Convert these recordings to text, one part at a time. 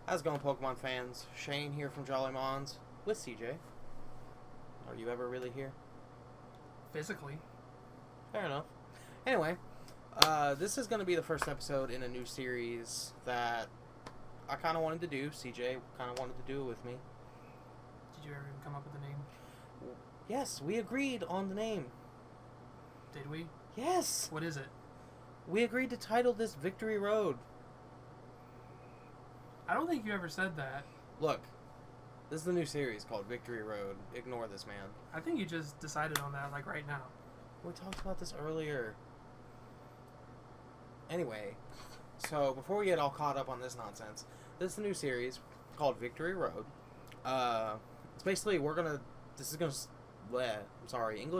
How's it going, Pokemon fans? Shane here from JollyMonz with CJ. Are you ever really here? Physically. Fair enough. Anyway, this is going to be the first episode in a new series that I kind of wanted to do. CJ kind of wanted to do it with me. Did you ever even come up with a name? Yes, we agreed on the name. Did we? Yes! What is it? We agreed to title this Victory Road. I don't think you ever said that. Look, this is the new series called Victory Road. Ignore this, man. I think you just decided on that, like, right now. We talked about this earlier. Anyway, so before we get all caught up on this nonsense, this is a new series called Victory Road. It's basically, English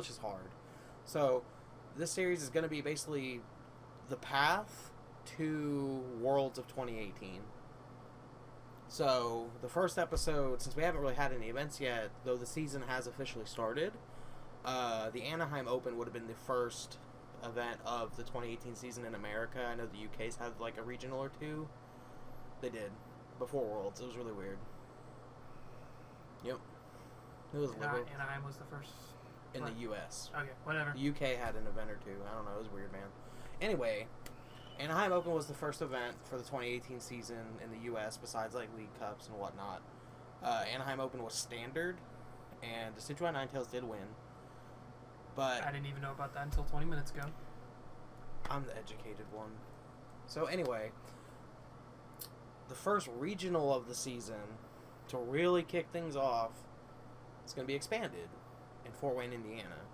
is hard. So, this series is going to be basically the path to Worlds of 2018. So, the first episode, since we haven't really had any events yet, though the season has officially started, the Anaheim Open would have been the first event of the 2018 season in America. I know the UK's had like a regional or two. They did. Before Worlds. It was really weird. Yep. It was Anaheim was the first... In the US. Okay, whatever. The UK had an event or two. I don't know. It was weird, man. Anyway, Anaheim Open was the first event for the 2018 season in the US besides like League Cups and whatnot. Anaheim Open was standard, and the Decidueye Ninetales did win. But I didn't even know about that until 20 minutes ago. I'm the educated one. So anyway, the first regional of the season to really kick things off is going to be expanded in Fort Wayne, Indiana.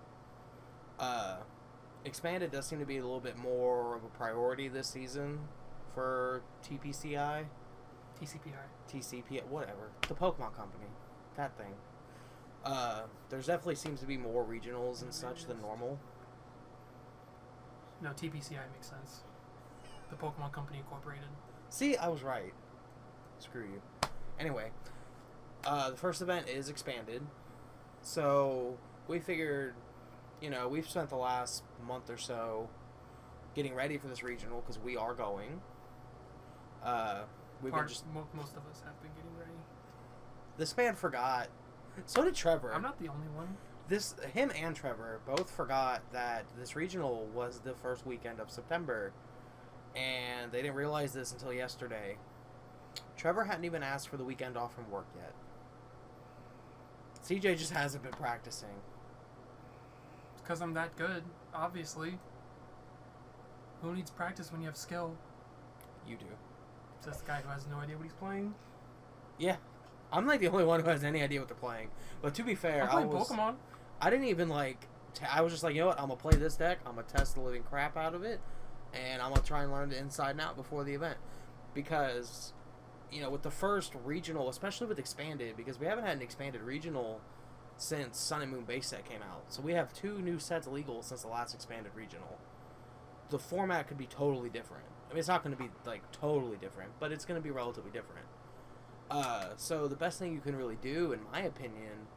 Expanded does seem to be a little bit more of a priority this season for TPCI. TCPI, whatever. The Pokemon Company. That thing. There's definitely seems to be more regionals and such than normal. No, TPCI makes sense. The Pokemon Company Incorporated. See, I was right. Screw you. Anyway, the first event is expanded. So, we figured, we've spent the last month or so getting ready for this regional because we are going. Most of us have been getting ready. This man forgot. So did Trevor. I'm not the only one. Him and Trevor both forgot that this regional was the first weekend of September, and they didn't realize this until yesterday. Trevor hadn't even asked for the weekend off from work yet. CJ just hasn't been practicing. It's because I'm that good, obviously. Who needs practice when you have skill? You do. It's this guy who has no idea what he's playing. Yeah. I'm like the only one who has any idea what they're playing. But to be fair, I'm playing Pokemon. I didn't even I was just like, you know what? I'm going to play this deck. I'm going to test the living crap out of it. And I'm going to try and learn the inside and out before the event. Because, with the first regional, especially with expanded, because we haven't had an expanded regional since Sun and Moon base set came out. So we have 2 new sets legal since the last expanded regional. The format could be totally different. I mean, it's not going to be, totally different, but it's going to be relatively different. So the best thing you can really do, in my opinion,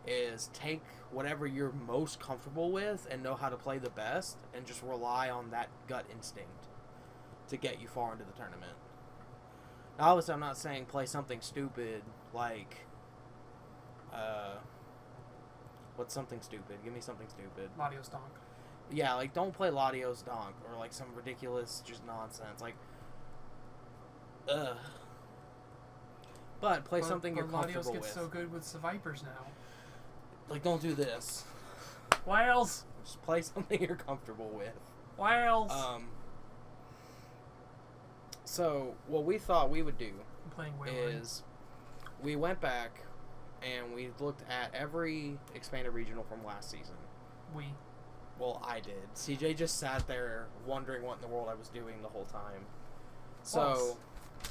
is take whatever you're most comfortable with and know how to play the best, and just rely on that gut instinct to get you far into the tournament. Now, obviously, I'm not saying play something stupid like, what's something stupid? Give me something stupid. Latios Donk. Yeah, don't play Latios Donk or some ridiculous just nonsense. But play something you're comfortable Latios with. gets so good with Vipers now. Don't do this. Why else? Just play something you're comfortable with. Why else? So, what we thought we would do is we went back and we looked at every expanded regional from last season. Well, I did. CJ just sat there wondering what in the world I was doing the whole time. So,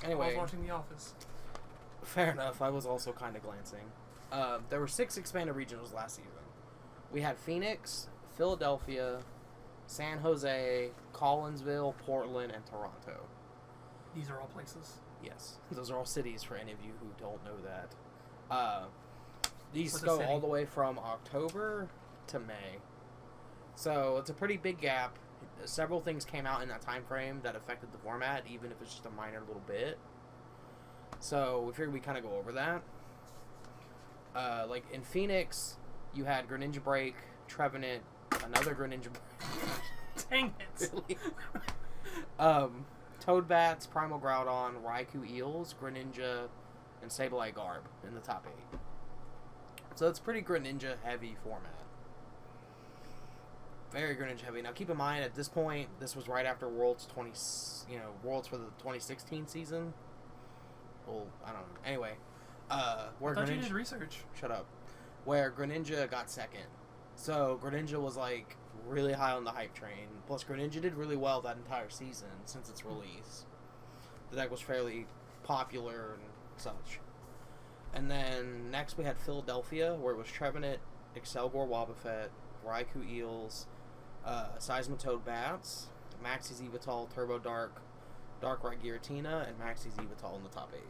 anyway. I was watching The Office. Fair enough. I was also kind of glancing. There were 6 expanded regionals last season. We had Phoenix, Philadelphia, San Jose, Collinsville, Portland, and Toronto. These are all places? Yes. Those are all cities for any of you who don't know that. These go all the way from October to May. So it's a pretty big gap. Several things came out in that time frame that affected the format, even if it's just a minor little bit. So we figured we kind of go over that. Like in Phoenix, you had Greninja Break, Trevenant, another Greninja Break. Dang it. Really? Toadbats, Primal Groudon, Raikou Eels, Greninja, and Sableye Korb in the top 8. So it's pretty Greninja heavy format. Very Greninja heavy. Now keep in mind, at this point, this was right after Worlds Worlds for the 2016 season. Well, I don't know. Anyway, where I thought Greninja, you did research. Shut up. Where Greninja got second. So Greninja was like really high on the hype train. Plus Greninja did really well that entire season since its release. The deck was fairly popular and such. And then next we had Philadelphia, where it was Trevenant, Excelgor Wobbuffet, Raikou Eels, Seismitoad Bats, Maxie's Eva Tall, Turbo Dark, Darkrai Giratina, and Maxie's Eva Tall in the top 8.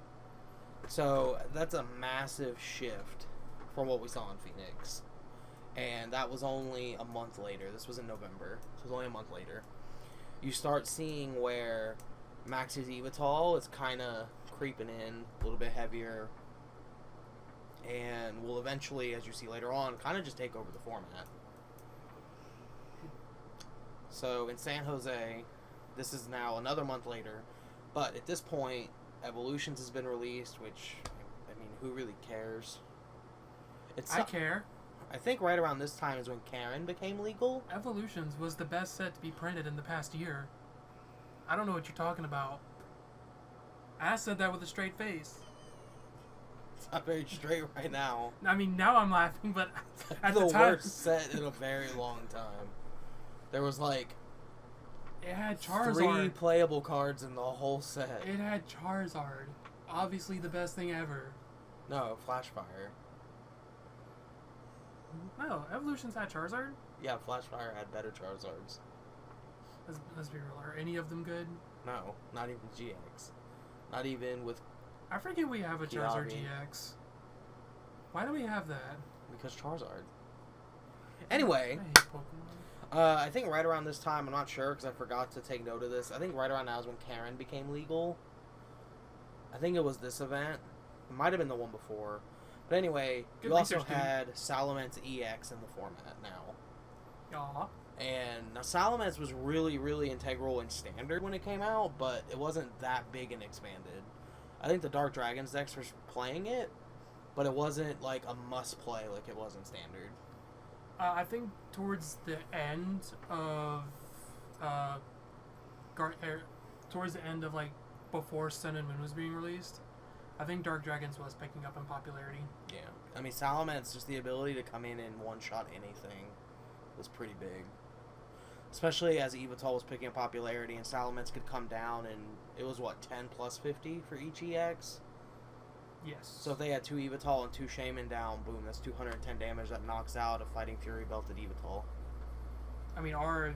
So that's a massive shift from what we saw in Phoenix. And that was only a month later. This was in November. So it was only a month later. You start seeing where Maxie's Eva Tall is kind of creeping in, a little bit heavier, and will eventually, as you see later on, kind of just take over the format. So in San Jose, this is now another month later, but at this point, Evolutions has been released, which, I mean, who really cares? I care. I think right around this time is when Karen became legal. Evolutions was the best set to be printed in the past year. I don't know what you're talking about. I said that with a straight face. It's not very straight right now. I mean, now I'm laughing, but at the the time... worst set in a very long time. There was like... It had Charizard. 3 playable cards in the whole set. It had Charizard. Obviously the best thing ever. No, Flashfire. No, Evolutions had Charizard? Yeah, Flashfire had better Charizards. Let's be real. Are any of them good? No, not even GX. Not even with... I forget we have a Charizard Kiabi. GX. Why do we have that? Because Charizard. Anyway, I hate Pokemon. I think right around this time, I'm not sure because I forgot to take note of this. I think right around now is when Karen became legal. I think it was this event. It might have been the one before. But anyway, Good you also research, dude. had Salamence EX in the format now. Aw. And now Salamence was really, really integral in Standard when it came out, but it wasn't that big and expanded. I think the Dark Dragons decks were playing it, but it wasn't like a must-play like it was in Standard. I think towards the end of towards the end of like before Sun and Moon was being released, I think Dark Dragons was picking up in popularity. Yeah, I mean Salamence, just the ability to come in and one-shot anything was pretty big. Especially as Evital was picking up popularity and Salamence could come down and it was what, 10 plus 50 for each EX? Yes. So if they had 2 Evital and 2 Shaman down, boom, that's 210 damage that knocks out a Fighting Fury belted Evital. I mean, our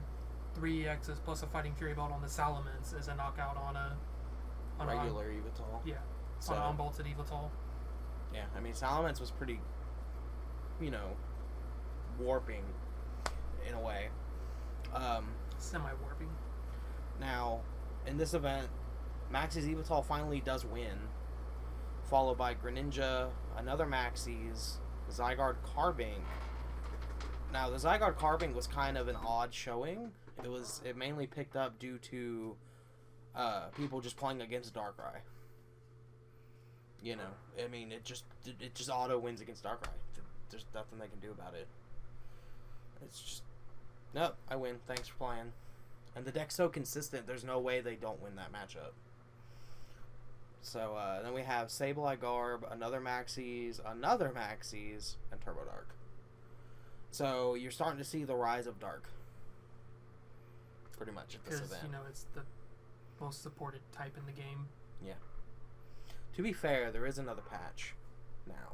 3 EXs plus a Fighting Fury belt on the Salamence is a knockout on a Regular Evital. Yeah. So, On an unbolted Evital. yeah, I mean Salamence was pretty, warping in a way. Semi-warping. Now, in this event, Maxie's Evital finally does win, followed by Greninja, another Maxie's, Zygarde Carbink. Now, the Zygarde Carbink was kind of an odd showing. It mainly picked up due to people just playing against Darkrai. I mean, it just auto wins against Darkrai. There's nothing they can do about it. It's just, nope, I win. Thanks for playing. And the deck's so consistent, there's no way they don't win that matchup. So, then we have Sableye Korb, another Maxie's, and Turbo Dark. So, you're starting to see the rise of Dark. Pretty much at this event. Because, it's the most supported type in the game. Yeah. To be fair, there is another patch now.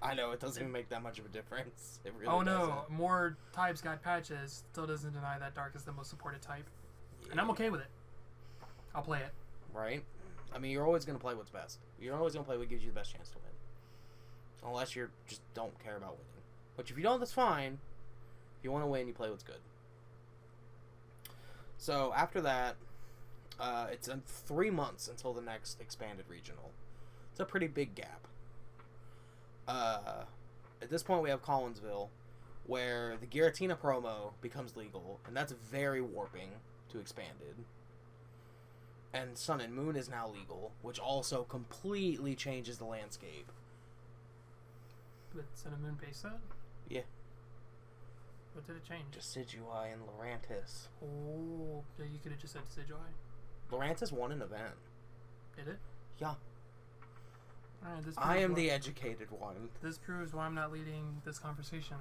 I know, it doesn't even make that much of a difference. It really doesn't. More types got patches. Still doesn't deny that Dark is the most supported type. Yeah. And I'm okay with it. I'll play it. Right? I mean, you're always going to play what's best. You're always going to play what gives you the best chance to win. Unless you just don't care about winning. Which if you don't, that's fine. If you want to win, you play what's good. So, after that, It's in 3 months until the next expanded regional. It's a pretty big gap. At this point, we have Collinsville, where the Giratina promo becomes legal, and that's very warping to expanded. And Sun and Moon is now legal, which also completely changes the landscape. With Sun and Moon base set? Yeah. What did it change? Decidueye and Lurantis. Oh, yeah, you could have just said Decidueye. Lurantis won an event. Did it? Yeah. Alright, I am the educated one. This proves why I'm not leading this conversation.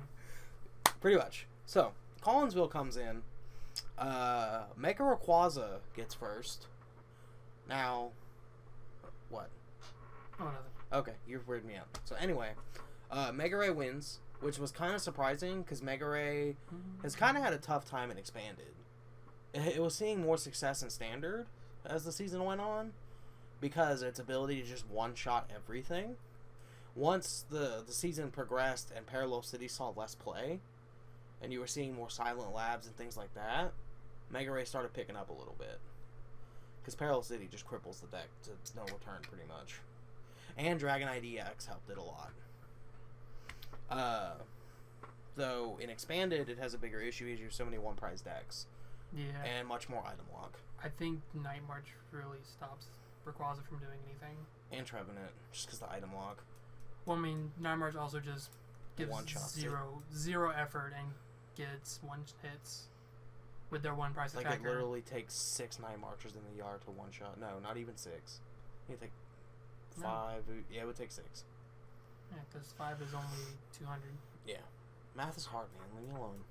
Pretty much. So, Collinsville comes in. Mega Rayquaza gets first. Now, what? Oh, nothing. Okay, you're weirding me out. So anyway, Mega Ray wins, which was kind of surprising because Mega Ray has kind of had a tough time in expanded. It was seeing more success in standard as the season went on because its ability to just one-shot everything. Once the season progressed and Parallel City saw less play, and you were seeing more Silent Labs and things like that, Mega Ray started picking up a little bit. Because Parallel City just cripples the deck to no return, pretty much. And Dragonite EX helped it a lot. Though, in Expanded, it has a bigger issue as you have so many one-prize decks. Yeah. And much more item lock. I think Night March really stops Rayquaza from doing anything. And Trevenant, just because the item lock. Well, I mean, Night March also just gives zero effort and gets one hits with their one price attacker. Like, it literally takes 6 Night Marchers in the yard to one-shot. No, not even 6. You take 5. No. Yeah, it would take 6. Yeah, because 5 is only 200. Yeah. Math is hard, man. Leave me alone.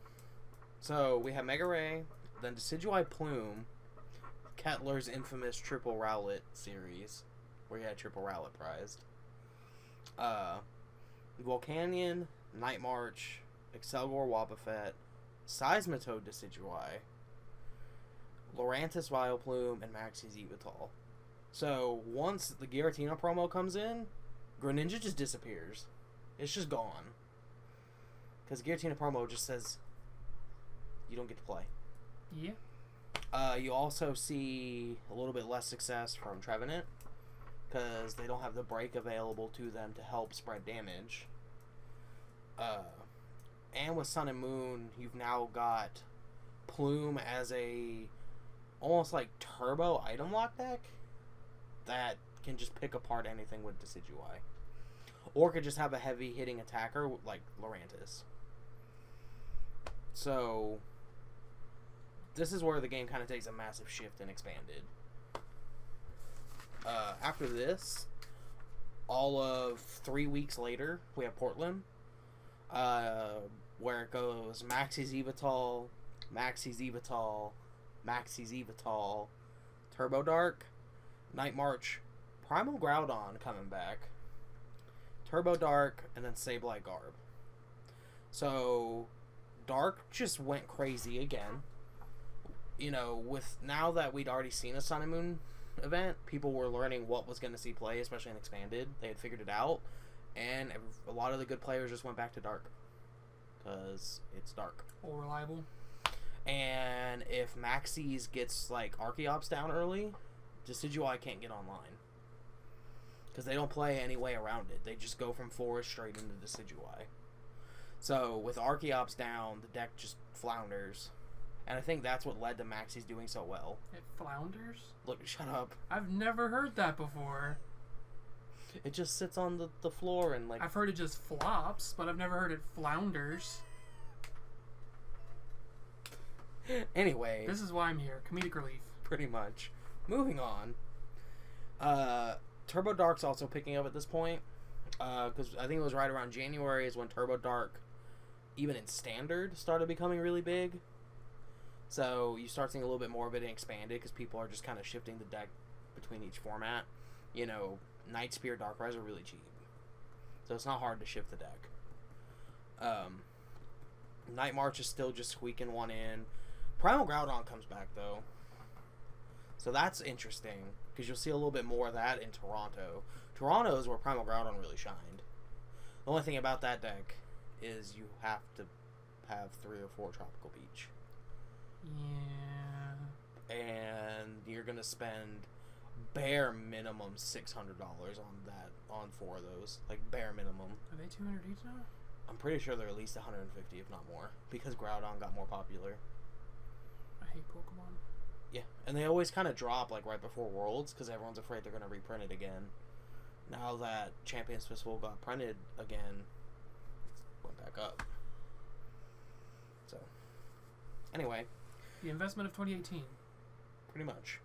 So, we have Mega Ray, then Decidueye Plume, Kettler's infamous Triple Rowlet series, where he had Triple Rowlet prized. Volcanion, Night March, Excelgor Wobbuffet, Seismitoad Decidueye, Lurantis Vileplume, and Maxie's Eva Tall. So, once the Giratina promo comes in, Greninja just disappears. It's just gone. Because Giratina promo just says, you don't get to play. Yeah. You also see a little bit less success from Trevenant, because they don't have the break available to them to help spread damage. And with Sun and Moon, you've now got Plume as a almost like turbo item lock deck that can just pick apart anything with Decidueye. Or could just have a heavy hitting attacker like Lurantis. So, this is where the game kind of takes a massive shift in Expanded. After this, all of 3 weeks later, we have Portland, where it goes Maxie's Evital, Maxie's Evital, Maxie's Evital, Turbo Dark, Night March, Primal Groudon coming back, Turbo Dark, and then Sableye Korb. So, Dark just went crazy again. You know, with now that we'd already seen a Sun and Moon event, people were learning what was going to see play, especially in Expanded. They had figured it out, and a lot of the good players just went back to Dark because it's Dark. All reliable. And if Maxie's gets like Archeops down early, Decidueye can't get online because they don't play any way around it. They just go from Forest straight into Decidueye. So with Archeops down, the deck just flounders. And I think that's what led to Maxie's doing so well. It flounders? Look, shut up. I've never heard that before. It just sits on the floor and like... I've heard it just flops, but I've never heard it flounders. Anyway. This is why I'm here. Comedic relief. Pretty much. Moving on. Turbo Dark's also picking up at this point. Because I think it was right around January is when Turbo Dark, even in Standard, started becoming really big. So you start seeing a little bit more of it in Expanded because people are just kind of shifting the deck between each format. You know, Night Spear, Darkrai are really cheap. So it's not hard to shift the deck. Night March is still just squeaking one in. Primal Groudon comes back, though. So that's interesting because you'll see a little bit more of that in Toronto. Toronto is where Primal Groudon really shined. The only thing about that deck is you have to have 3 or 4 Tropical Beach. Yeah. and you're gonna spend bare minimum $600 on 4 of those, like bare minimum. Are they 200 each now? I'm pretty sure they're at least 150, if not more, because Groudon got more popular. I hate Pokemon. Yeah, and they always kind of drop like right before Worlds because everyone's afraid they're gonna reprint it again. Now that Champions Festival got printed again, it went back up. So, anyway, the investment of 2018. Pretty much.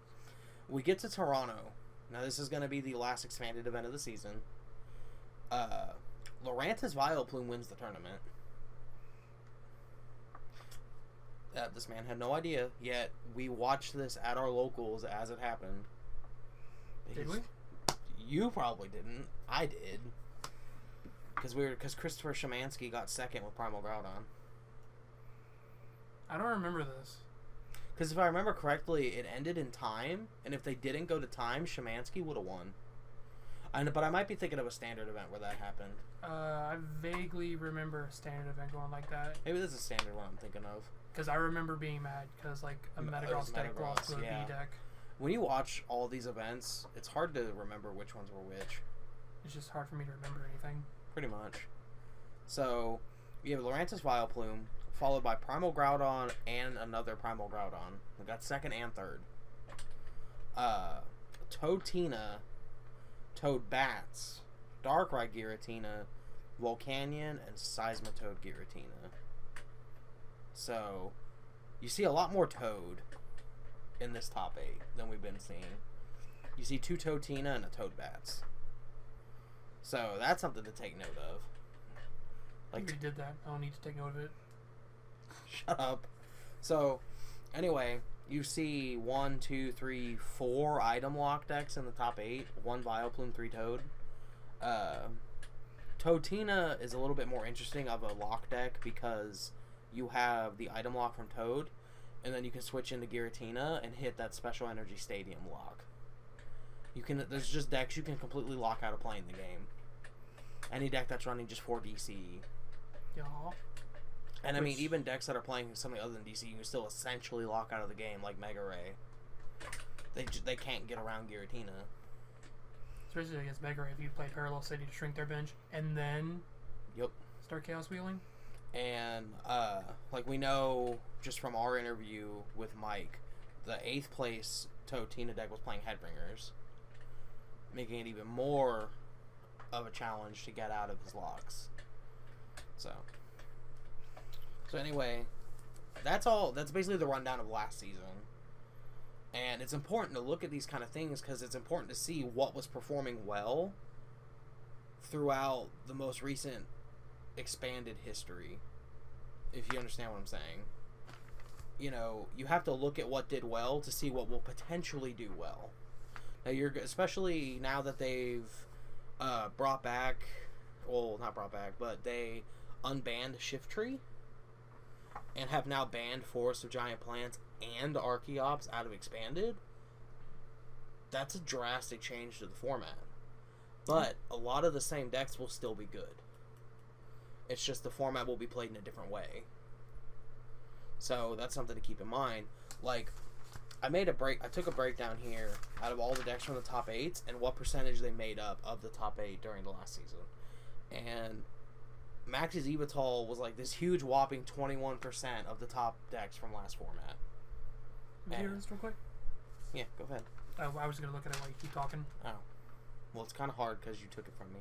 We get to Toronto. Now this is going to be the last expanded event of the season. Lurantis Vileplume wins the tournament. This man had no idea, yet we watched this at our locals as it happened. Did we? You probably didn't. I did. Because Christopher Szymanski got second with Primal Groudon. I don't remember this. Because if I remember correctly, it ended in time, and if they didn't go to time, Szymanski would have won. But I might be thinking of a standard event where that happened. I vaguely remember a standard event going like that. Maybe this is a standard one I'm thinking of. Because I remember being mad because like a Metagross deck lost to a B deck. When you watch all these events, it's hard to remember which ones were which. It's just hard for me to remember anything. Pretty much. So, you have Lurantis Vileplume, followed by Primal Groudon and another Primal Groudon. We got second and third. Toadina, Toadbats, Darkrai Giratina, Volcanion, and Seismitoad Giratina. So, you see a lot more Toad in this top 8 than we've been seeing. You see 2 Toadina and a Toadbats. So, that's something to take note of. Like, you did that. I don't need to take note of it. Shut up. So, anyway, you see 1, 2, 3, 4 item lock decks in the top 8. 1 Vileplume, 3 Toad. Toadina is a little bit more interesting of a lock deck because you have the item lock from Toad, and then you can switch into Giratina and hit that special energy stadium lock. There's just decks you can completely lock out of playing the game. Any deck that's running just 4 DC. Yeah. And I mean, even decks that are playing something other than DC, you can still essentially lock out of the game, like Mega Ray. They can't get around Giratina. Especially against Mega Ray, if you play Parallel City to shrink their bench, and then start Chaos Wheeling. And, like we know, just from our interview with Mike, the 8th place Toadina deck was playing Headbringers, making it even more of a challenge to get out of his locks. So anyway, that's all. That's basically the rundown of last season. And it's important to look at these kind of things because it's important to see what was performing well throughout the most recent expanded history, if you understand what I'm saying. You know, you have to look at what did well to see what will potentially do well. Now, especially now that they've brought back, well, not brought back, but they unbanned Shift Tree and have now banned Forest of Giant Plants and Archeops out of Expanded. That's a drastic change to the format. But a lot of the same decks will still be good. It's just the format will be played in a different way. So that's something to keep in mind. Like, I took a breakdown here out of all the decks from the top 8s and what percentage they made up of the top 8 during the last season. And Max's Eva Tall was like this huge whopping 21% of the top decks from last format. Can you hear this real quick? Yeah, go ahead. I was going to look at it while you keep talking. Oh. Well, it's kind of hard because you took it from me.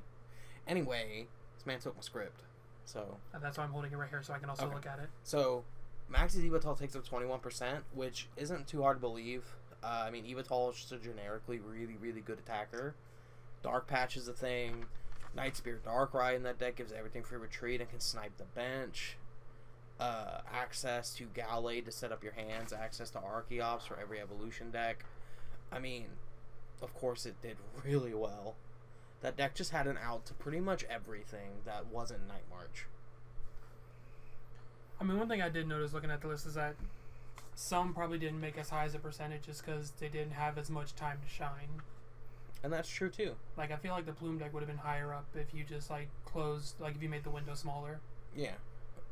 Anyway, this man took my script. So. And that's why I'm holding it right here so I can also look at it. So, Max's Eva Tall takes up 21%, which isn't too hard to believe. I mean, Eva Tall is just a generically really, really good attacker. Dark Patch is a thing. Night Spear Darkrai in that deck gives everything free retreat and can snipe the bench. Access to Gallade to set up your hands. Access to Archeops for every evolution deck. I mean, of course it did really well. That deck just had an out to pretty much everything that wasn't Night March. I mean, one thing I did notice looking at the list is that some probably didn't make as high as a percentage just because they didn't have as much time to shine. And that's true too. Like, I feel like the Plume deck would have been higher up if you just, like, closed, like, if you made the window smaller. Yeah.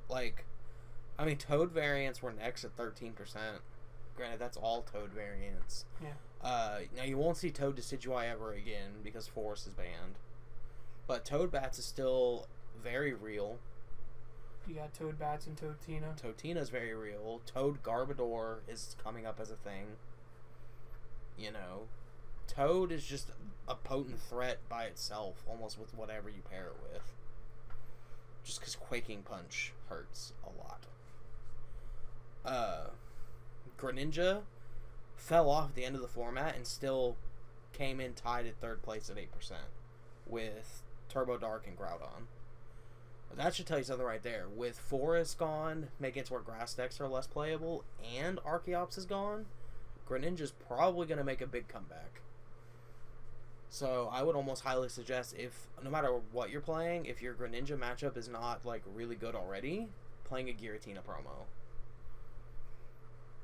Like, I mean, Toad variants were next at 13%. Granted, that's all Toad variants. Yeah. Now, you won't see Toad Decidueye ever again because Forest is banned. But Toad Bats is still very real. You got Toad Bats and Toad Tina. Toad Tina is very real. Toad Garbodor is coming up as a thing. You know, Toad is just a potent threat by itself, almost with whatever you pair it with. Just because Quaking Punch hurts a lot. Greninja fell off at the end of the format and still came in tied at 3rd place at 8% with Turbo Dark and Groudon. That should tell you something right there. With Forest gone, making it to where Grass decks are less playable, and Archeops is gone, Greninja's probably going to make a big comeback. So I would almost highly suggest, if no matter what you're playing, if your Greninja matchup is not like really good already, playing a Giratina promo.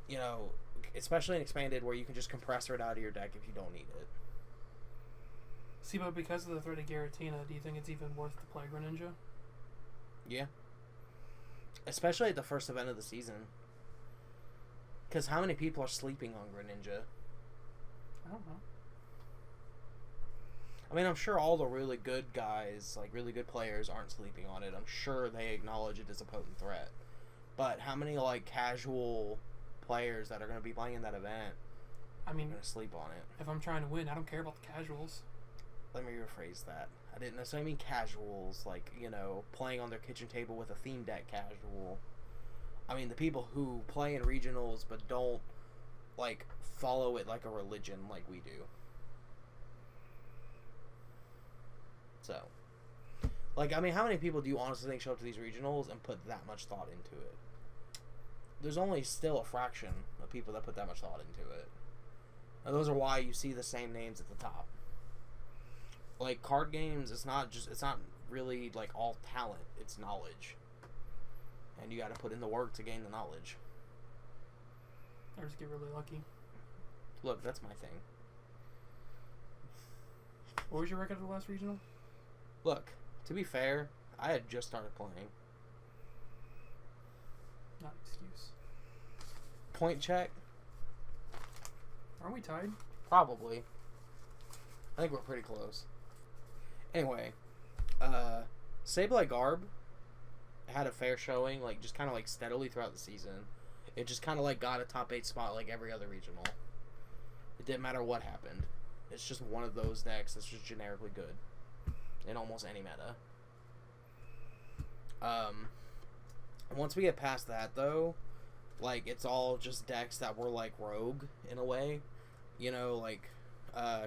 You know, especially in Expanded where you can just compressor it out of your deck if you don't need it. See, but because of the threat of Giratina, do you think it's even worth to play Greninja? Yeah. Especially at the first event of the season. Because how many people are sleeping on Greninja? I don't know. I mean, I'm sure all the really good guys, like really good players, aren't sleeping on it. I'm sure they acknowledge it as a potent threat. But how many, like, casual players that are going to be playing in that event are going to sleep on it? If I'm trying to win, I don't care about the casuals. Let me rephrase that. I didn't necessarily mean casuals, like, you know, playing on their kitchen table with a theme deck casual. I mean the people who play in regionals but don't, like, follow it like a religion like we do. So, like, I mean, how many people do you honestly think show up to these regionals and put that much thought into it? There's only still a fraction of people that put that much thought into it. And those are why you see the same names at the top. Like, card games, it's not really, like, all talent. It's knowledge. And you gotta put in the work to gain the knowledge. Or just get really lucky. Look, that's my thing. What was your record of the last regional? Look, to be fair, I had just started playing. Not an excuse. Point check? Aren't we tied? Probably. I think we're pretty close. Anyway, Sableye Korb had a fair showing, like, just kind of, like, steadily throughout the season. It just kind of, like, got a top 8 spot like every other regional. It didn't matter what happened. It's just one of those decks that's just generically good in almost any meta. Once we get past that, though, like, it's all just decks that were, like, rogue in a way. You know, like,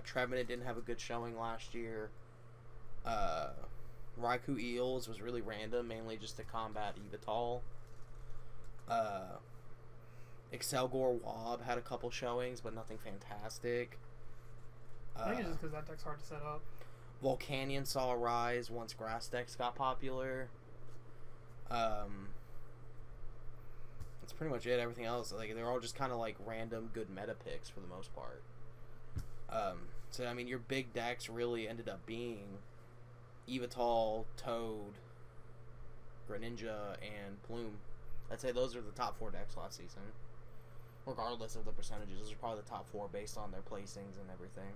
Trevenant didn't have a good showing last year. Raikou Eels was really random, mainly just to combat Eva Tall. Excelgor Wob had a couple showings, but nothing fantastic. I think it's just because that deck's hard to set up. Volcanion saw a rise once grass decks got popular. That's pretty much it. Everything else, like, they're all just kind of like random good meta picks for the most part. So I mean, your big decks really ended up being Evital, Toad, Greninja, and Plume. I'd say those are the top 4 decks last season. Regardless of the percentages, those are probably the top 4 based on their placings and everything.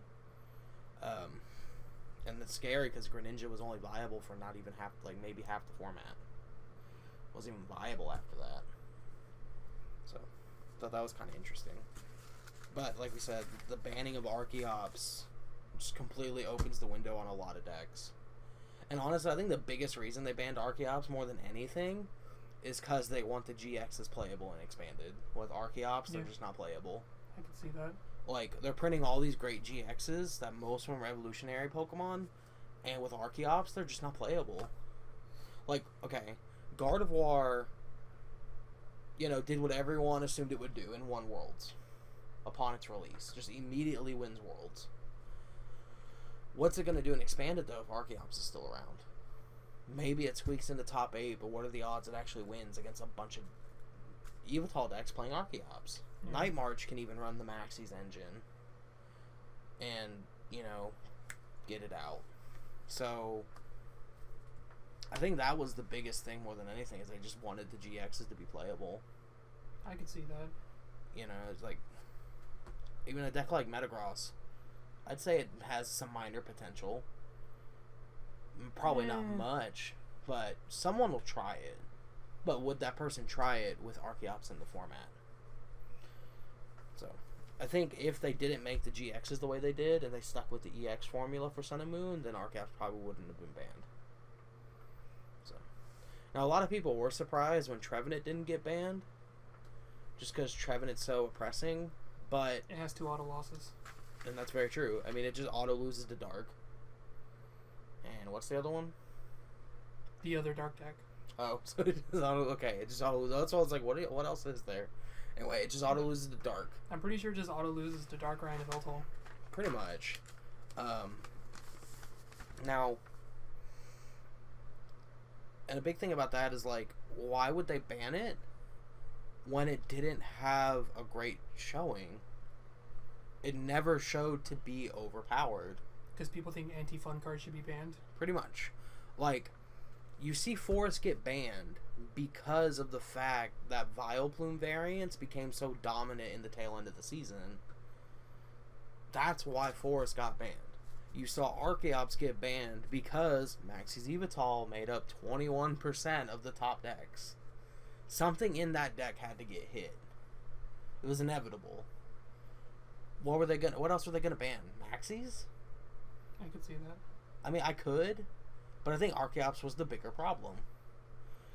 And it's scary because Greninja was only viable for not even half, like maybe half the format. Wasn't even viable after that. So, thought that was kind of interesting. But like we said, the banning of Archeops just completely opens the window on a lot of decks. And honestly, I think the biggest reason they banned Archeops more than anything is because they want the GXs playable and expanded. With Archeops, they're just not playable. I can see that. Like, they're printing all these great GXs that most from revolutionary Pokemon, and with Archeops, they're just not playable. Like, okay, Gardevoir, you know, did what everyone assumed it would do and won Worlds upon its release. Just immediately wins Worlds. What's it going to do in Expanded, though, if Archeops is still around? Maybe it squeaks into top 8, but what are the odds it actually wins against a bunch of Evital decks playing Archeops? Yeah. Night March can even run the Maxie's engine and, you know, get it out. So, I think that was the biggest thing more than anything, is they just wanted the GXs to be playable. I could see that. You know, it's like even a deck like Metagross, I'd say it has some minor potential. Probably not much, but someone will try it. But would that person try it with Archeops in the format? So, I think if they didn't make the GXs the way they did, and they stuck with the EX formula for Sun and Moon, then Archeops probably wouldn't have been banned. So, now a lot of people were surprised when Trevenant didn't get banned, just because Trevenant's so oppressing, but... It has 2 auto losses. And that's very true. I mean, it just auto loses to Dark. And what's the other one? The other Dark deck. Oh, so it just auto... Okay, it just auto... That's why I was like, what else is there? Anyway, it just auto loses to Dark. I'm pretty sure it just auto loses to Darkrai and Yveltal. Pretty much. Now... And a big thing about that is, like, why would they ban it when it didn't have a great showing? It never showed to be overpowered. Because people think anti-fun cards should be banned? Pretty much. Like, you see Forest get banned because of the fact that Vileplume variants became so dominant in the tail end of the season. That's why Forest got banned. You saw Archeops get banned because Maxie's Eva Tall made up 21% of the top decks. Something in that deck had to get hit. It was inevitable. What else were they gonna ban? Maxie's? I could see that. I mean, I could, but I think Archeops was the bigger problem.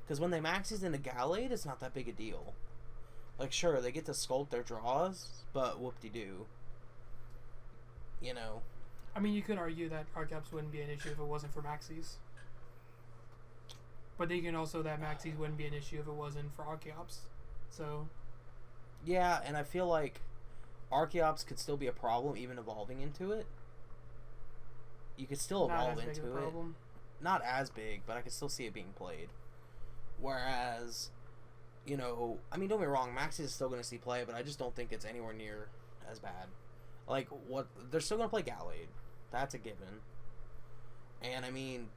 Because when they Maxie's into Gallade, it's not that big a deal. Like, sure, they get to sculpt their draws, but whoop-de-doo. You know. I mean, you could argue that Archeops wouldn't be an issue if it wasn't for Maxie's. But then you can also that Maxie's wouldn't be an issue if it wasn't for Archeops. So... Yeah, and I feel like Archeops could still be a problem even evolving into it. You could still evolve into it. Not as big, but I could still see it being played. Whereas, you know, I mean, don't get me wrong, Maxie's is still going to see play, but I just don't think it's anywhere near as bad. Like, they're still going to play Gallade. That's a given. And, I mean,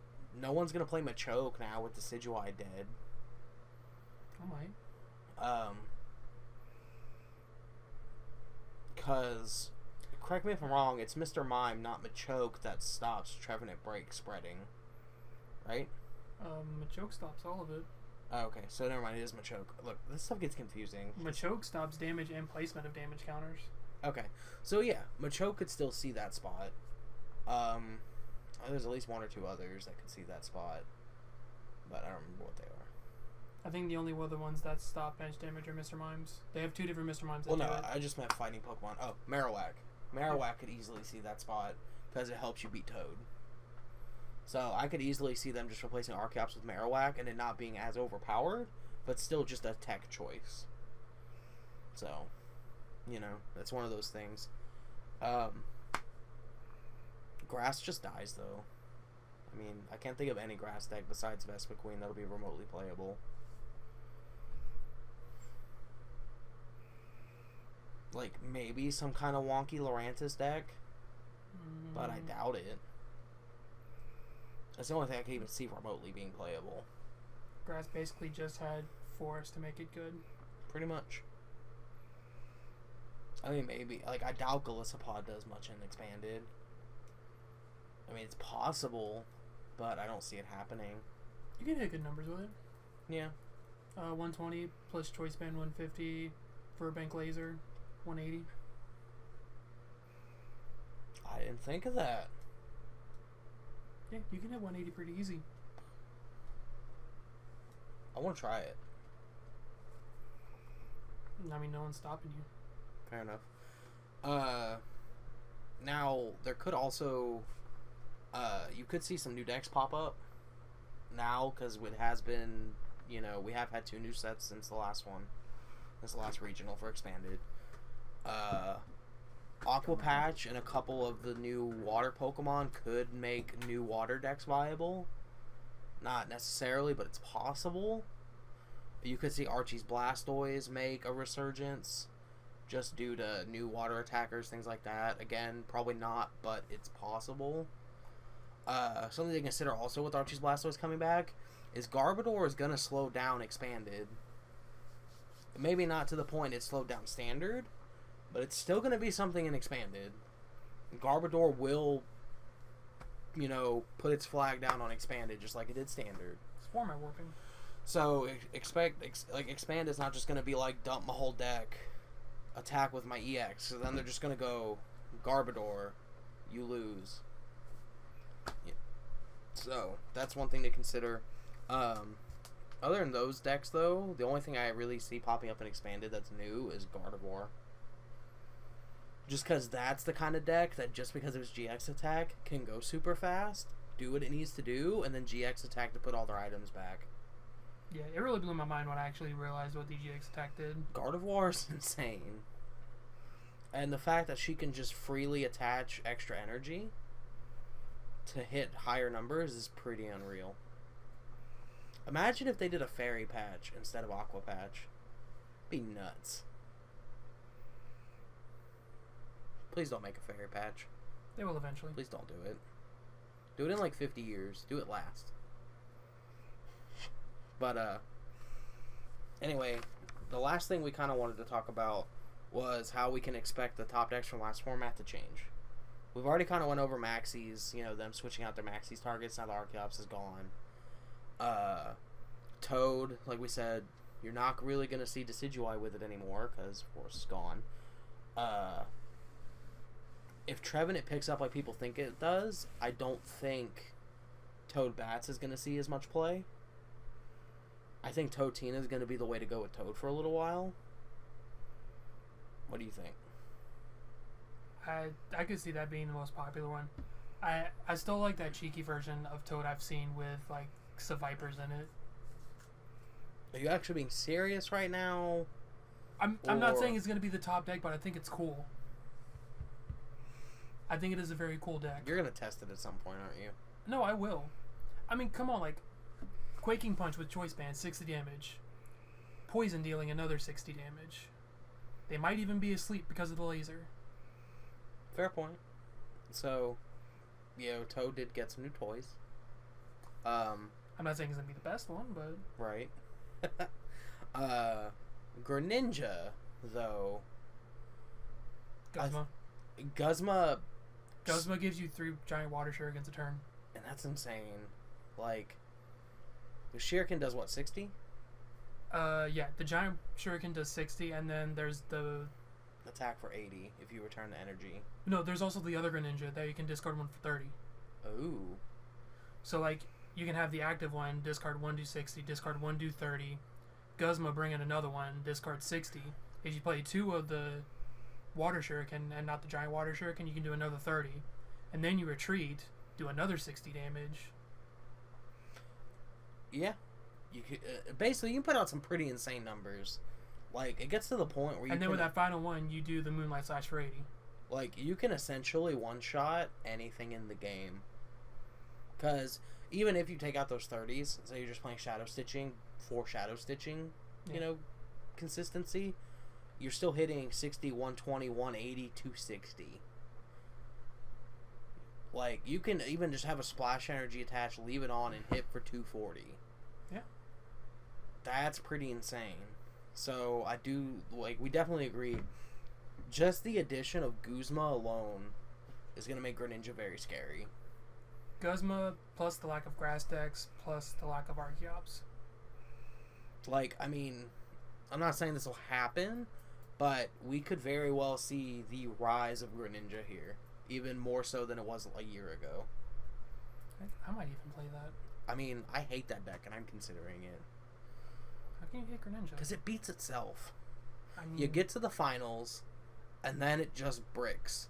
no one's going to play Machoke now with Decidueye dead. I might. Because, correct me if I'm wrong, it's Mr. Mime, not Machoke, that stops Trevenant Break spreading. Right? Machoke stops all of it. Oh, okay, so never mind, it is Machoke. Look, this stuff gets confusing. Machoke stops damage and placement of damage counters. Okay, so yeah, Machoke could still see that spot. There's at least 1 or 2 others that could see that spot, but I don't remember what they are. I think the only other ones that stop bench damage are Mr. Mimes. They have 2 different Mr. Mimes that well, do no, it. I just meant fighting Pokemon. Oh, Marowak. Marowak could easily see that spot because it helps you beat Toad. So I could easily see them just replacing Archeops with Marowak and it not being as overpowered, but still just a tech choice. So, you know, that's one of those things. Grass just dies, though. I mean, I can't think of any grass deck besides Vespiquen that'll be remotely playable. Like, maybe some kind of wonky Lurantis deck, but I doubt it. That's the only thing I can even see remotely being playable. Grass basically just had Forest to make it good. Pretty much. I mean, maybe. Like, I doubt Golisopod does much in Expanded. I mean, it's possible, but I don't see it happening. You can hit good numbers with it. Yeah. 120 plus Choice Band 150, Burbank Laser 180. I didn't think of that. Yeah, you can hit 180 pretty easy. I want to try it. I mean, no one's stopping you. Fair enough. Now, there could also... you could see some new decks pop up now, because it has been, you know, we have had 2 new sets since the last one. Since the last regional for Expanded. Aqua Patch and a couple of the new water Pokemon could make new water decks viable. Not necessarily, but it's possible. You could see Archie's Blastoise make a resurgence just due to new water attackers, things like that. Again, probably not, but it's possible. Something to consider also with Archie's Blastoise coming back is Garbodor is going to slow down Expanded. Maybe not to the point it slowed down standard, but it's still going to be something in expanded. Garbodor will, put its flag down on expanded just like it did standard. It's format warping. So expand is not just going to be like dump my whole deck, attack with my EX. So then they're just going to go Garbodor, you lose. Yeah. So that's one thing to consider. Other than those decks, though, the only thing I really see popping up in expanded that's new is Gardevoir. Just because that's the kind of deck that just because of its GX attack can go super fast, do what it needs to do, and then GX attack to put all their items back. Yeah, it really blew my mind when I actually realized what the GX attack did. Gardevoir is insane. And the fact that she can just freely attach extra energy to hit higher numbers is pretty unreal. Imagine if they did a fairy patch instead of aqua patch. Be nuts. Please don't make a fairy patch. They will eventually. Please don't do it. Do it in like 50 years. Do it last. But, anyway, the last thing we kind of wanted to talk about was how we can expect the top decks from last format to change. We've already kind of went over Maxis, them switching out their Maxis targets. Now the Archeops is gone. Toad, like we said, you're not really going to see Decidueye with it anymore because, of course, it's gone. If Trevenant picks up like people think it does, I don't think Toad Bats is going to see as much play. I think Toad Tina is going to be the way to go with Toad for a little while. What do you think? I could see that being the most popular one. I still like that cheeky version of Toad I've seen with like Vipers in it. Are you actually being serious right now? I'm not saying it's going to be the top deck, but I think it's cool. I think it is a very cool deck. You're going to test it at some point, aren't you? No, I will. I mean, come on, like Quaking Punch with Choice Band, 60 damage. Poison dealing another 60 damage. They might even be asleep because of the laser. Fair point. So, Toad did get some new toys. I'm not saying it's going to be the best one, but... Right. Greninja, though... Guzma gives you 3 giant water shurikens a turn. And that's insane. Like, the shuriken does what, 60? Yeah, the giant shuriken does 60, and then there's the... Attack for 80 if you return the energy. No, there's also the other Greninja that you can discard one for 30. Ooh. So, like, you can have the active one, discard 1, do 60, discard 1, do 30. Guzma bring in another one, discard 60. If you play 2 of the water shuriken and not the giant water shuriken, you can do another 30. And then you retreat, do another 60 damage. Yeah. You could, basically, you can put out some pretty insane numbers. Like, it gets to the point where you And then with that final one, you do the Moonlight Slash for 80. Like, you can essentially one-shot anything in the game. Because even if you take out those 30s, say you're just playing Shadow Stitching for Shadow Stitching, consistency, you're still hitting 60, 120, 180, 260. Like, you can even just have a Splash Energy attached, leave it on, and hit for 240. Yeah. That's pretty insane. So, we definitely agree. Just the addition of Guzma alone is going to make Greninja very scary. Guzma, plus the lack of grass decks, plus the lack of Archeops. Like, I mean, I'm not saying this will happen, but we could very well see the rise of Greninja here. Even more so than it was a year ago. I might even play that. I mean, I hate that deck, and I'm considering it. How can you hate Greninja? Because it beats itself. I mean, You get to the finals, and then it just bricks.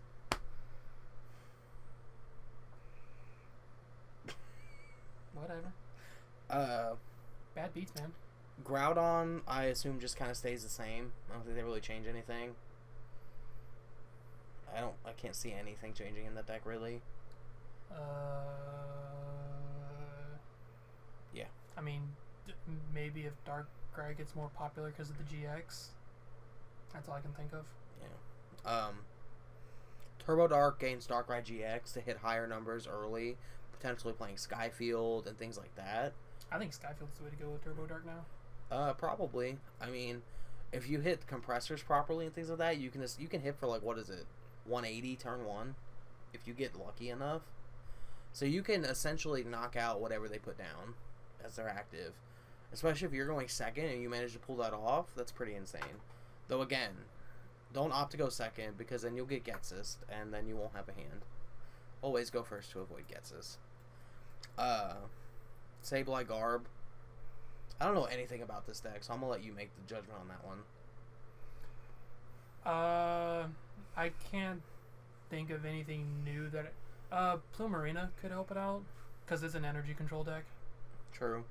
Whatever. Bad beats, man. Groudon, I assume, just kind of stays the same. I don't think they really change anything. I can't see anything changing in that deck, really. Yeah. I mean, maybe if Darkrai gets more popular because of the GX. That's all I can think of. Yeah. Turbo Dark gains Darkrai GX to hit higher numbers early, potentially playing Skyfield and things like that. I think Skyfield's the way to go with Turbo Dark now. Probably. I mean, if you hit compressors properly and things like that, you can hit for like, what is it, 180 turn 1 if you get lucky enough. So you can essentially knock out whatever they put down as they're active. Especially if you're going second and you manage to pull that off, that's pretty insane. Though again, don't opt to go second because then you'll get Getsist and then you won't have a hand. Always go first to avoid Getsist. Sableye Korb. I don't know anything about this deck, so I'm gonna let you make the judgment on that one. I can't think of anything new that. Plumerina could help it out because it's an energy control deck. True.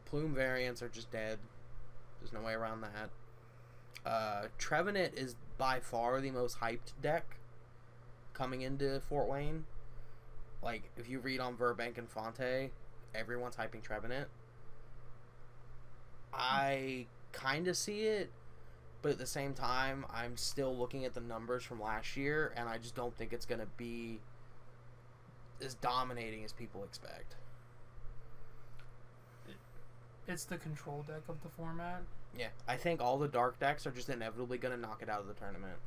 Plume variants are just dead. There's no way around that. Trevenant is by far the most hyped deck coming into Fort Wayne. Like, if you read on Burbank and Fonte, everyone's hyping Trevenant. I kind of see it, but at the same time, I'm still looking at the numbers from last year, and I just don't think it's going to be as dominating as people expect. It's the control deck of the format. Yeah, I think all the dark decks are just inevitably going to knock it out of the tournament.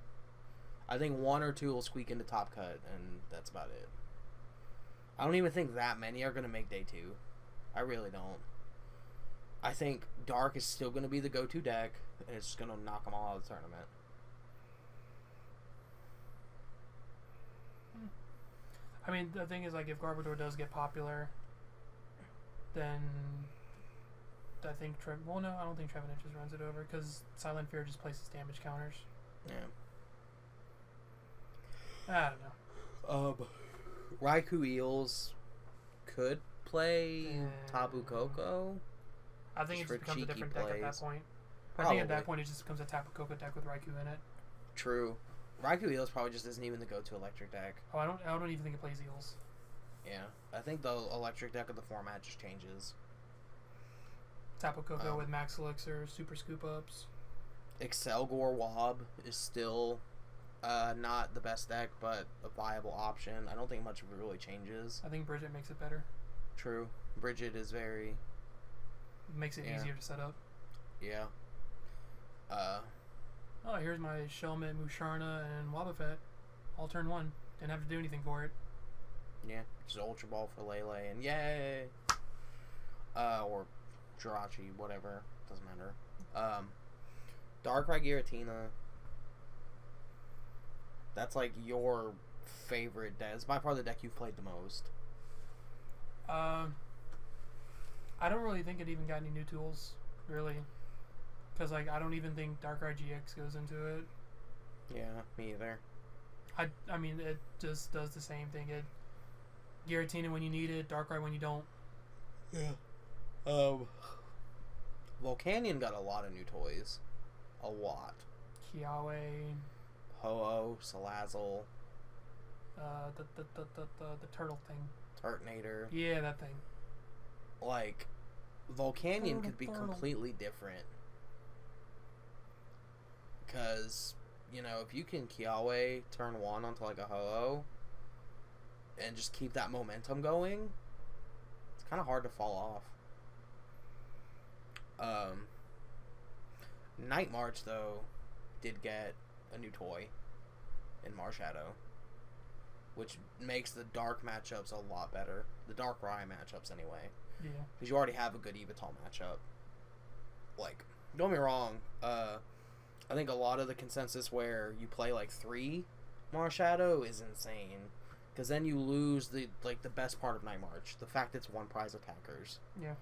I think 1 or 2 will squeak into top cut, and that's about it. I don't even think that many are going to make day 2. I really don't. I think dark is still going to be the go-to deck, and it's just going to knock them all out of the tournament. I mean, the thing is, like, if Garbodor does get popular, then I think well, no, I don't think Trevenant just runs it over because Silent Fear just places damage counters. Yeah. I don't know. Raikou Eels could play Tapu Koko. I think it just becomes a different deck at that point. Probably. I think at that point it just becomes a Tapu Koko deck with Raikou in it. True. Raikou Eels probably just isn't even the go-to electric deck. Oh, I don't even think it plays Eels. Yeah, I think the electric deck of the format just changes. Tapu Koko with Max Elixir, Super Scoop Ups. Excelgor Wob is still not the best deck, but a viable option. I don't think much really changes. I think Bridget makes it better. True. Bridget is very... Makes it easier to set up. Yeah. Oh, here's my Shelmet, Musharna, and Wobbuffet. All turn 1. Didn't have to do anything for it. Yeah. Just Ultra Ball for Lele, and yay! Or Jirachi, whatever. Doesn't matter. Darkrai Giratina. That's like your favorite deck. It's by far the deck you've played the most. I don't really think it even got any new tools, really. Because, like, I don't even think Darkrai GX goes into it. Yeah, me either. I mean, it just does the same thing. It Giratina when you need it, Darkrai when you don't. Yeah. Volcanion got a lot of new toys. A lot. Kiawe. Ho-Oh, Salazzle. The turtle thing. Turtonator. Yeah, that thing. Like, Volcanion could be completely different. Because, you know, if you can Kiawe turn 1 onto like a Ho-Oh and just keep that momentum going, it's kind of hard to fall off. Night March, though, did get a new toy in Marshadow, which makes the dark matchups a lot better. The Darkrai matchups, anyway. Yeah. Because you already have a good Eva Tall matchup. Like, don't get me wrong, I think a lot of the consensus where you play like 3 Marshadow is insane. Because then you lose the best part of Night March. The fact it's 1 prize attackers. Yeah.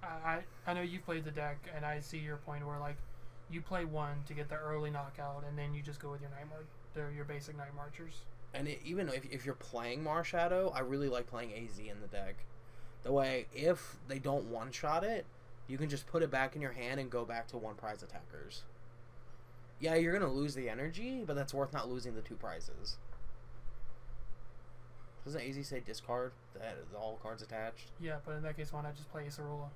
I know you've played the deck, and I see your point where, like, you play 1 to get the early knockout, and then you just go with your your basic Night Marchers. And even if you're playing Marshadow, I really like playing AZ in the deck. The way, if they don't one-shot it, you can just put it back in your hand and go back to 1 prize attackers. Yeah, you're going to lose the energy, but that's worth not losing the 2 prizes. Doesn't AZ say discard? All cards attached? Yeah, but in that case, why not just play Acerola?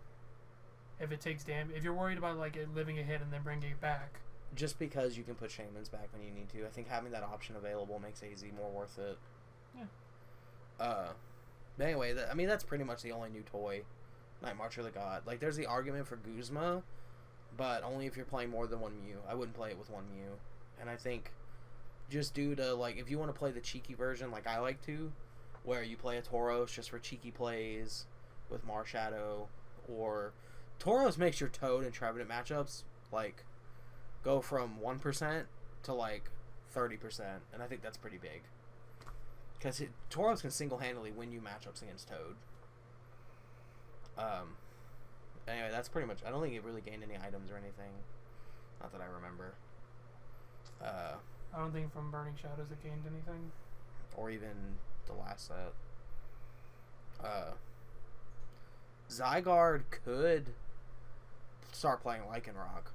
If it takes damage, if you're worried about like it living a hit and then bringing it back. Just because you can put Shamans back when you need to. I think having that option available makes AZ more worth it. Yeah. But anyway, I mean, that's pretty much the only new toy Night March or the God. Like, there's the argument for Guzma, but only if you're playing more than one Mew. I wouldn't play it with one Mew. And I think just due to, like, if you want to play the cheeky version like I like to, where you play a Tauros just for cheeky plays with Marshadow, or Tauros makes your Toad and Trevenant matchups, like, go from 1% to, like, 30%, and I think that's pretty big. Because Tauros can single-handedly win you matchups against Toad. Anyway, that's pretty much... I don't think it really gained any items or anything. Not that I remember. I don't think from Burning Shadows it gained anything. Or even the last set. Zygarde could start playing Lycanroc.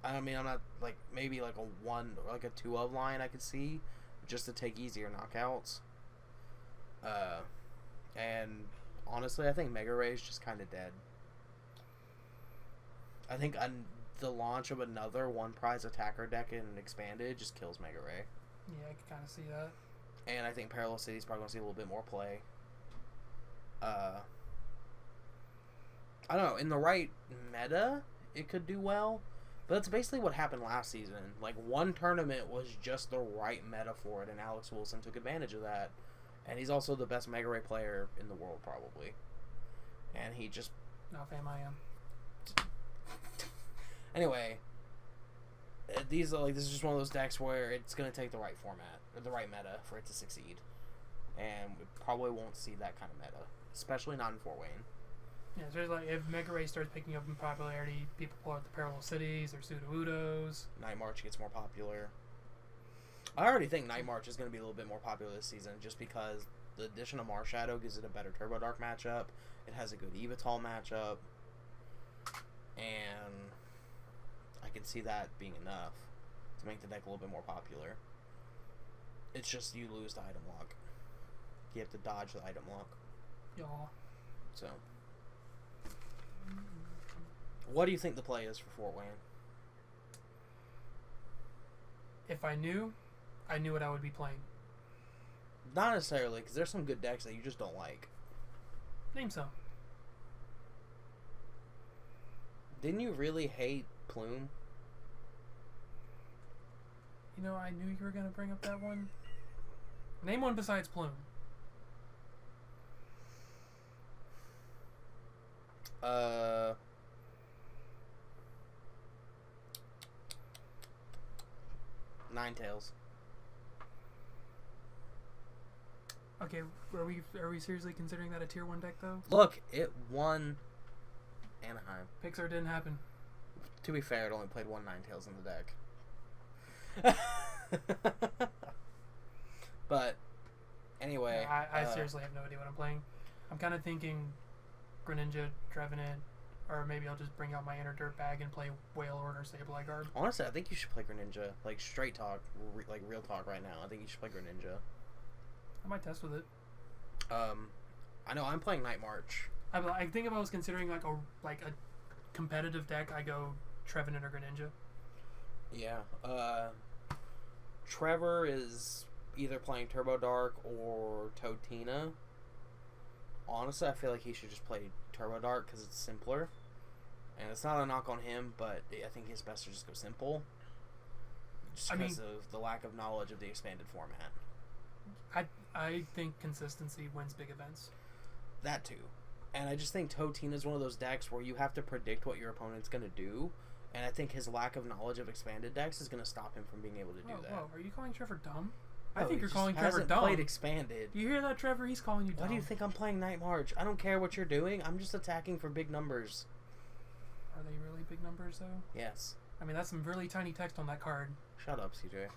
I mean, I'm not, like, maybe like a 1 or like a 2 of line I could see, just to take easier knockouts. And honestly, I think Mega Ray is just kind of dead. I think the launch of another one prize attacker deck in Expanded just kills Mega Ray. Yeah, I can kind of see that. And I think Parallel City is probably going to see a little bit more play. I don't know. In the right meta, it could do well. But that's basically what happened last season. Like, one tournament was just the right meta for it, and Alex Wilson took advantage of that. And he's also the best Mega Ray player in the world, probably. And he just... Not fam I am. Anyway, these are like, this is just one of those decks where it's going to take the right format, or the right meta for it to succeed. And we probably won't see that kind of meta, especially not in Fort Wayne. Yeah, so like if Mega Ray starts picking up in popularity, people pull out the Parallel Cities or Pseudo-Udos. Night March gets more popular. I already think Night March is going to be a little bit more popular this season, just because the addition of Marshadow gives it a better Turbo Dark matchup. It has a good Eva Tall matchup. And I can see that being enough to make the deck a little bit more popular. It's just you lose the item lock. You have to dodge the item lock. Yeah. So, what do you think the play is for Fort Wayne? If I knew what I would be playing. Not necessarily, because there's some good decks that you just don't like. Name some. Didn't you really hate Plume? You know, I knew you were going to bring up that one. Name one besides Plume. Ninetales. Okay, are we seriously considering that a tier 1 deck though? Look, it won Anaheim. Pixar didn't happen. To be fair, it only played one Ninetales in the deck. But anyway, Yeah, I seriously have no idea what I'm playing. I'm kind of thinking Greninja, Trevenant, or maybe I'll just bring out my inner dirt bag and play Whalelord or Sableye Korb. Honestly, I think you should play Greninja. Like, straight talk, like real talk right now. I think you should play Greninja. I might test with it. I know I'm playing Night March. I think if I was considering like a competitive deck, I go Trevenant or Greninja. Yeah. Trevor is either playing Turbo Dark or Toadtina. Honestly, I feel like he should just play Turbo Dark because it's simpler. And it's not a knock on him, but I think it's best to just go simple. Just because of the lack of knowledge of the expanded format. I think consistency wins big events. That too. And I just think Toadtina is one of those decks where you have to predict what your opponent's going to do. And I think his lack of knowledge of expanded decks is going to stop him from being able to do that. Whoa, are you calling Trevor dumb? No, I think you're he calling just Trevor hasn't dumb. played expanded. Do you hear that, Trevor? He's calling you dumb. Why do you think I'm playing Night March? I don't care what you're doing. I'm just attacking for big numbers. Are they really big numbers, though? Yes. I mean, that's some really tiny text on that card. Shut up, CJ.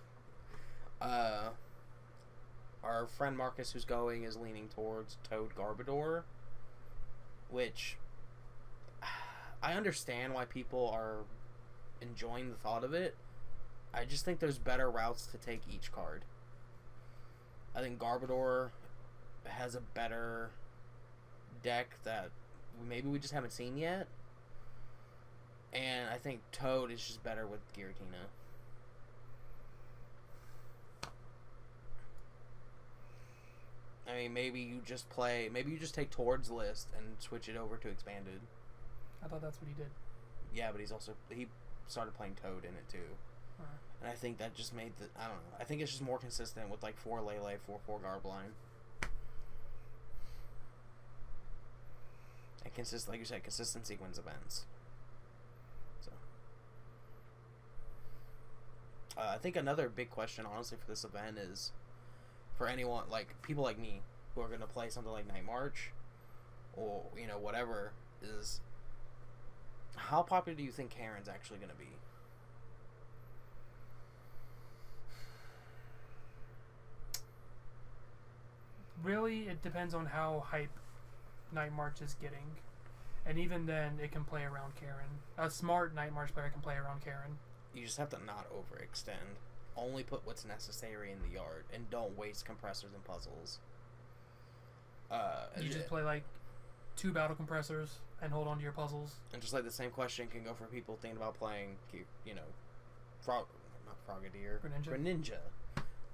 Our friend Marcus, who's going, is leaning towards Toad Garbodor, which I understand why people are enjoying the thought of it. I just think there's better routes to take each card. I think Garbodor has a better deck that maybe we just haven't seen yet. And I think Toad is just better with Giratina. I mean, maybe you just take Tord's list and switch it over to expanded. I thought that's what he did. Yeah, but he started playing Toad in it too. Alright. And I think that just made I don't know. I think it's just more consistent with like 4 Lele, 4 Garbline. And like you said, consistency wins events. So I think another big question, honestly, for this event is for anyone, like people like me who are going to play something like Night March or, you know, whatever, is how popular do you think Karen's actually going to be? Really, it depends on how hype Night March is getting. And even then, it can play around Karen. A smart Night March player can play around Karen. You just have to not overextend. Only put what's necessary in the yard, and don't waste compressors and puzzles. You just play like 2 battle compressors and hold on to your puzzles. And just like the same question can go for people thinking about playing, you know, not Frogadier, Greninja.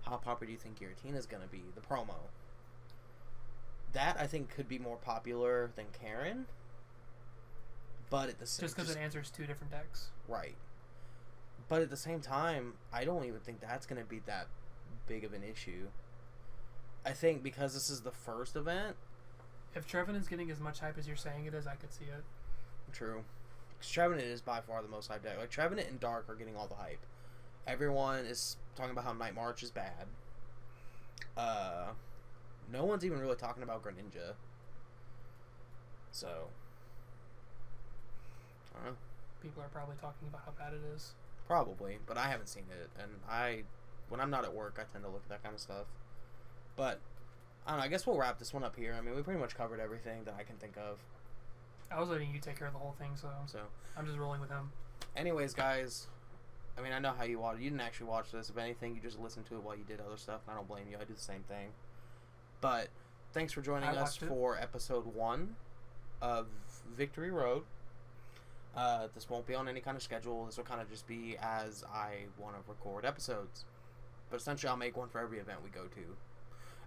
How popular do you think Giratina's going to be? The promo. That, I think, could be more popular than Karen. But at the same... Just because it answers 2 different decks. Right. But at the same time, I don't even think that's going to be that big of an issue. I think because this is the first event... If Trevenant is getting as much hype as you're saying it is, I could see it. True. Because Trevenant is by far the most hyped deck. Like, Trevenant and Dark are getting all the hype. Everyone is talking about how Night March is bad. No one's even really talking about Greninja. So, I don't know. People are probably talking about how bad it is. Probably, but I haven't seen it. And when I'm not at work, I tend to look at that kind of stuff. But, I don't know, I guess we'll wrap this one up here. I mean, we pretty much covered everything that I can think of. I was letting you take care of the whole thing, so I'm just rolling with him. Anyways, guys, I mean, I know how you watch. You didn't actually watch this. If anything, you just listened to it while you did other stuff. And I don't blame you. I do the same thing. But thanks for joining us for episode 1 of Victory Road. This won't be on any kind of schedule. This will kind of just be as I want to record episodes. But essentially, I'll make one for every event we go to.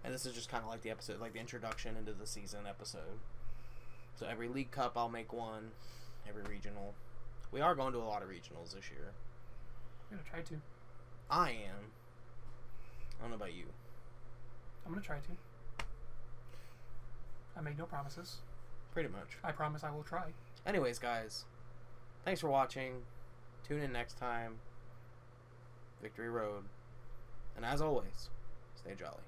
And this is just kind of like the episode, like the introduction into the season episode. So every League Cup, I'll make one. Every regional. We are going to a lot of regionals this year. I'm going to try to. I am. I don't know about you. I'm going to try to. I make no promises. Pretty much. I promise I will try. Anyways, guys, thanks for watching. Tune in next time. Victory Road. And as always, stay jolly.